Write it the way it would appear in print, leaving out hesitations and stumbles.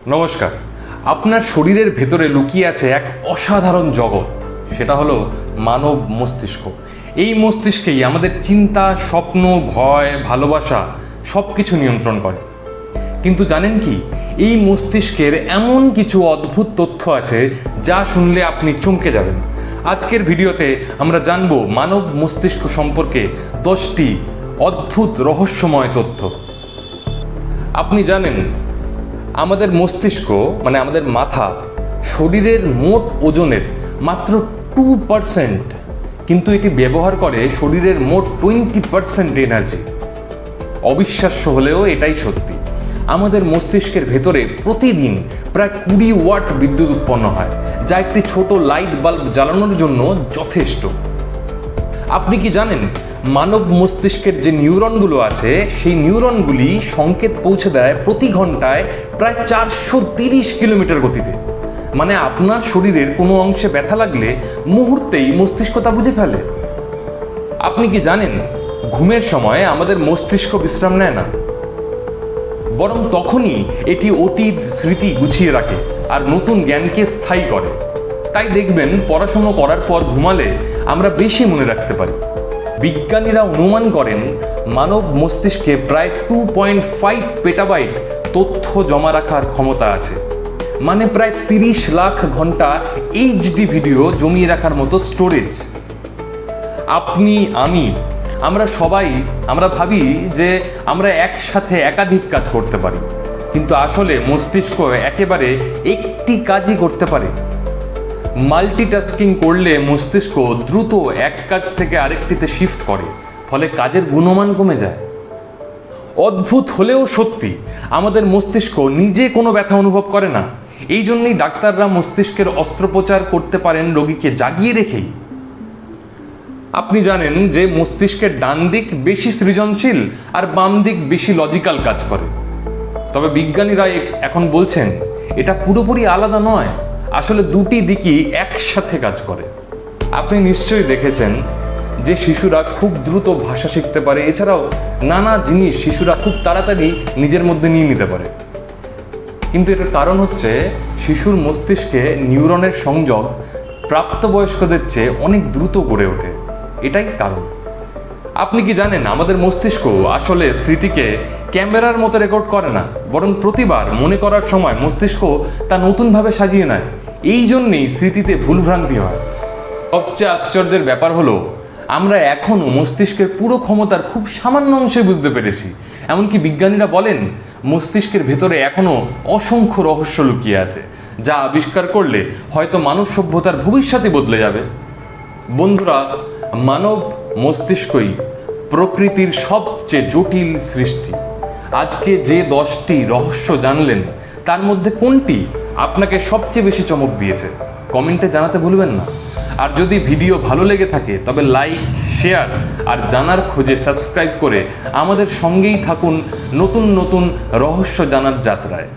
নমস্কার। আপনার শরীরের ভেতরে লুকিয়ে আছে এক অসাধারণ জগৎ, সেটা হলো মানব মস্তিষ্ক। এই মস্তিষ্কেই আমাদের চিন্তা, স্বপ্ন, ভয়, ভালোবাসা সব কিছু নিয়ন্ত্রণ করে। কিন্তু জানেন কি, এই মস্তিষ্কের এমন কিছু অদ্ভুত তথ্য আছে যা শুনলে আপনি চমকে যাবেন। আজকের ভিডিওতে আমরা জানব মানব মস্তিষ্ক সম্পর্কে 10টি অদ্ভুত রহস্যময় তথ্য। আপনি জানেন, আমাদের মস্তিষ্ক মানে আমাদের মাথা শরীরের মোট ওজনের মাত্র 2%, কিন্তু এটি ব্যবহার করে শরীরের মোট 20% এনার্জি। অবিশ্বাস্য হলেও এটাই সত্যি। আমাদের মস্তিষ্কের ভেতরে প্রতিদিন প্রায় 20 ওয়াট বিদ্যুৎ উৎপন্ন হয়, যা একটি ছোট লাইট বাল্ব জ্বালানোর জন্য যথেষ্ট। আপনি কি জানেন, মানব মস্তিষ্কের যে নিউরনগুলো আছে সেই নিউরনগুলি সংকেত পৌঁছে দেয় প্রতি ঘন্টায় প্রায় 430 কিলোমিটার গতিতে। মানে আপনার শরীরের কোনো অংশে ব্যথা লাগলে মুহূর্তেই মস্তিষ্ক তা বুঝে ফেলে। আপনি কি জানেন, ঘুমের সময় আমাদের মস্তিষ্ক বিশ্রাম নেয় না, বরং তখনই এটি অতীত স্মৃতি গুছিয়ে রাখে আর নতুন জ্ঞানকে স্থায়ী করে। তাই দেখবেন, পড়াশুনো করার পর ঘুমালে আমরা বেশি মনে রাখতে পারি। বিজ্ঞানীরা অনুমান করেন মানব মস্তিষ্কে প্রায় 2.5 পেটাবাইট তথ্য জমা রাখার ক্ষমতা আছে, মানে প্রায় 30 লাখ ঘন্টা এইচডি ভিডিও জমিয়ে রাখার মতো স্টোরেজ। আপনি, আমরা সবাই ভাবি যে আমরা একসাথে একাধিক কাজ করতে পারি, কিন্তু আসলে মস্তিষ্ক একেবারে একটি কাজই করতে পারে। মাল্টিটাস্কিং করলে মস্তিষ্ক দ্রুত এক কাজ থেকে আরেকটিতে শিফট করে, ফলে কাজের গুণমান কমে যায়। অদ্ভুত হলেও সত্যি, আমাদের মস্তিষ্ক নিজে কোনো ব্যথা অনুভব করে না। এই জন্যই ডাক্তাররা মস্তিষ্কের অস্ত্রোপচার করতে পারেন রোগীকে জাগিয়ে রেখেই। আপনি জানেন যে মস্তিষ্কের ডান দিক বেশি সৃজনশীল আর বাম দিক বেশি লজিক্যাল কাজ করে। তবে বিজ্ঞানীরা এখন বলছেন এটা পুরোপুরি আলাদা নয়, আসলে দুটি দিকই একসাথে কাজ করে। আপনি নিশ্চয়ই দেখেছেন যে শিশুরা খুব দ্রুত ভাষা শিখতে পারে, এছাড়াও নানা জিনিস শিশুরা খুব তাড়াতাড়ি নিজের মধ্যে নিয়ে নিতে পারে। কিন্তু এটার কারণ হচ্ছে শিশুর মস্তিষ্কে নিউরনের সংযোগ প্রাপ্তবয়স্কদের চেয়ে অনেক দ্রুত গড়ে ওঠে, এটাই কারণ। আপনি কি জানেন, আমাদের মস্তিষ্ক আসলে স্মৃতিকে ক্যামেরার মতো রেকর্ড করে না, বরং প্রতিবার মনে করার সময় মস্তিষ্ক তা নতুনভাবে সাজিয়ে নেয়। এই জন্যেই স্মৃতিতে ভুলভ্রান্তি হয়। সবচেয়ে আশ্চর্যের ব্যাপার হলো, আমরা এখনও মস্তিষ্কের পুরো ক্ষমতার খুব সামান্য অংশে বুঝতে পেরেছি। এমনকি বিজ্ঞানীরা বলেন মস্তিষ্কের ভেতরে এখনও অসংখ্য রহস্য লুকিয়ে আছে, যা আবিষ্কার করলে হয়তো মানব সভ্যতার ভবিষ্যৎই বদলে যাবে। বন্ধুরা, মানব মস্তিষ্কই প্রকৃতির সবচেয়ে জটিল সৃষ্টি। আজকে যে 10টি রহস্য জানলেন, তার মধ্যে কোনটি আপনাকে সবচেয়ে বেশি চমক দিয়েছে কমেন্টে জানাতে ভুলবেন না। আর যদি ভিডিও ভালো লেগে থাকে তবে লাইক, শেয়ার আর জানার খোঁজে সাবস্ক্রাইব করে আমাদের সঙ্গেই থাকুন নতুন নতুন রহস্য জানার যাত্রায়।